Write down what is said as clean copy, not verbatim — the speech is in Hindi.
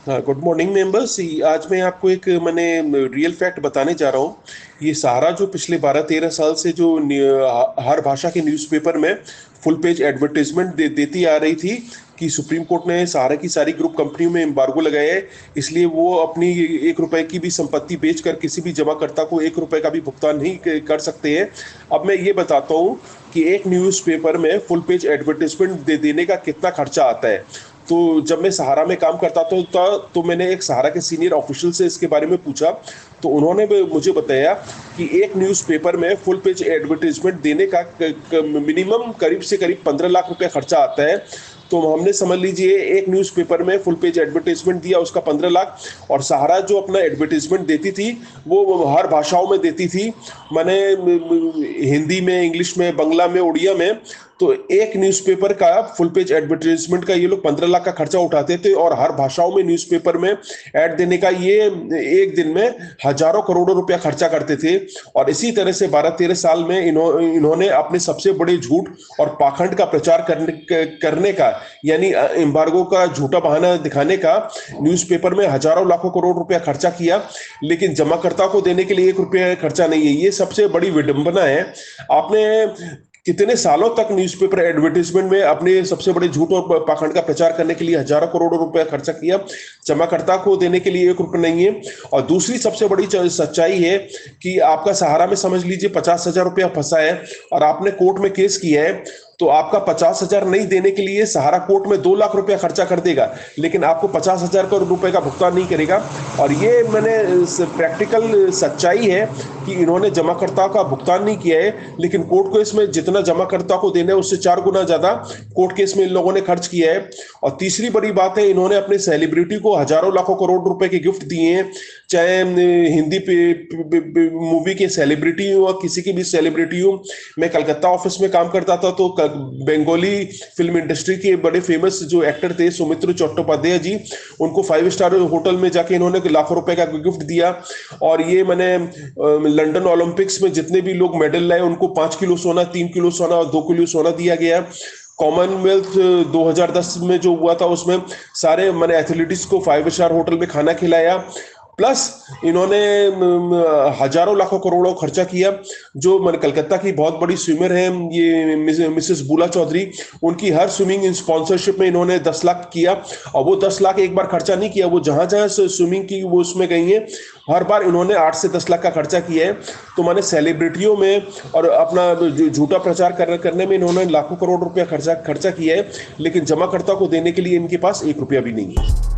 हाँ, गुड मॉर्निंग मेंबर्स। आज मैं आपको एक मैंने रियल फैक्ट बताने जा रहा हूँ। ये सहारा जो पिछले 12-13 साल से जो हर भाषा के न्यूज़पेपर में फुल पेज एडवर्टाइजमेंट देती आ रही थी कि सुप्रीम कोर्ट ने सहारा की सारी ग्रुप कंपनियों में एम्बार्गो लगाया है, इसलिए वो अपनी 1 रुपए की भी संपत्ति बेचकर किसी भी जमाकर्ता को 1 रुपए का भी भुगतान नहीं कर सकते हैं। अब मैं ये बताता हूँ कि एक न्यूज़पेपर में फुल पेज एडवर्टाइजमेंट देने का कितना खर्चा आता है। तो जब मैं सहारा में काम करता तो मैंने एक सहारा के सीनियर ऑफिशियल से इसके बारे में पूछा। तो उन्होंने भी मुझे बताया कि एक न्यूज़पेपर में फुल पेज एडवर्टाइजमेंट देने का मिनिमम करीब से करीब 15 लाख रुपए खर्चा आता है। तो हमने समझ लीजिए एक न्यूज़पेपर में फुल पेज एडवर्टाइजमेंट दिया, उसका 15 लाख। और सहारा जो अपना एडवर्टाइजमेंट देती थी वो हर भाषाओं में देती थी, माने हिंदी में, इंग्लिश में, बंगला में, उड़िया में। तो एक न्यूज़पेपर का फुल पेज एडवर्टाइजमेंट का ये लोग 15 लाख का खर्चा उठाते थे, और हर भाषाओं में न्यूज़पेपर में ऐड देने का ये एक दिन में हजारों करोड़ों रुपया खर्चा करते थे। और इसी तरह से 12-13 साल में इन्होंने अपने सबसे बड़े झूठ और पाखंड का प्रचार करने का, यानी एम्बार्गो का झूठा बहाना दिखाने का, न्यूज़पेपर में हजारों लाखों करोड़ रुपया खर्चा किया, लेकिन जमाकर्ता को देने के लिए 1 रुपया खर्चा नहीं है। ये सबसे बड़ी विडंबना है। आपने कितने सालों तक न्यूज़पेपर एडवर्टाइजमेंट में अपने सबसे बड़े झूठ और पाखंड का प्रचार करने के लिए हजारों करोड़ों रुपया खर्चा किया, जमाकर्ता को देने के लिए 1 रुपया नहीं है। और दूसरी सबसे बड़ी सच्चाई है कि आपका सहारा में समझ लीजिए 50,000 रुपया फंसा है और आपने कोर्ट में केस किया है, तो आपका 50,000 नहीं देने के लिए सहारा कोर्ट में 2 लाख रुपया खर्चा कर देगा, लेकिन आपको 50,000 रुपए का भुगतान नहीं करेगा। और ये मैंने प्रैक्टिकल सच्चाई है कि इन्होंने जमाकर्ता का भुगतान नहीं किया है, लेकिन कोर्ट केस में जितना जमाकर्ता को देना है उससे 4 गुना ज्यादा कोर्ट केस में इन लोगों ने खर्च किया है। और तीसरी बड़ी बात है, इन्होंने अपने सेलिब्रिटी को हजारों लाखों करोड़ रुपए के गिफ्ट दिए हैं, चाहे हिंदी मूवी के सेलिब्रिटी हो और किसी की भी सेलिब्रिटी हो। मैं कलकत्ता ऑफिस में काम करता था, तो बंगाली फिल्म इंडस्ट्री के बड़े फेमस जो एक्टर थे सुमित्र चट्टोपाध्याय जी, उनको 5 स्टार होटल में जाके इन्होंने लाखों रुपए का गिफ्ट दिया। और ये मैंने लंदन ओलंपिक्स में जितने भी लोग मेडल लाए उनको 5 किलो सोना, 3 किलो सोना और 2 किलो सोना दिया गया। कॉमनवेल्थ 2010 में जो हुआ था उसमें सारे मैंने एथलीट्स को 5 स्टार होटल में खाना खिलाया। प्लस इन्होंने हजारों लाखों करोड़ों खर्चा किया। जो मैंने कलकत्ता की बहुत बड़ी स्विमर है ये मिसेस बुला चौधरी, उनकी हर स्विमिंग स्पॉन्सरशिप में इन्होंने 10 लाख किया। और वो 10 लाख एक बार खर्चा नहीं किया, वो जहां जहां स्विमिंग की वो उसमें गई है, हर बार इन्होंने 8 से 10 लाख का खर्चा किया है। तो मैंने सेलिब्रिटियों में और अपना झूठा प्रचार करने में इन्होंने लाखों करोड़ रुपया खर्चा किया है, लेकिन जमाकर्ता को देने के लिए इनके पास 1 रुपया भी नहीं है।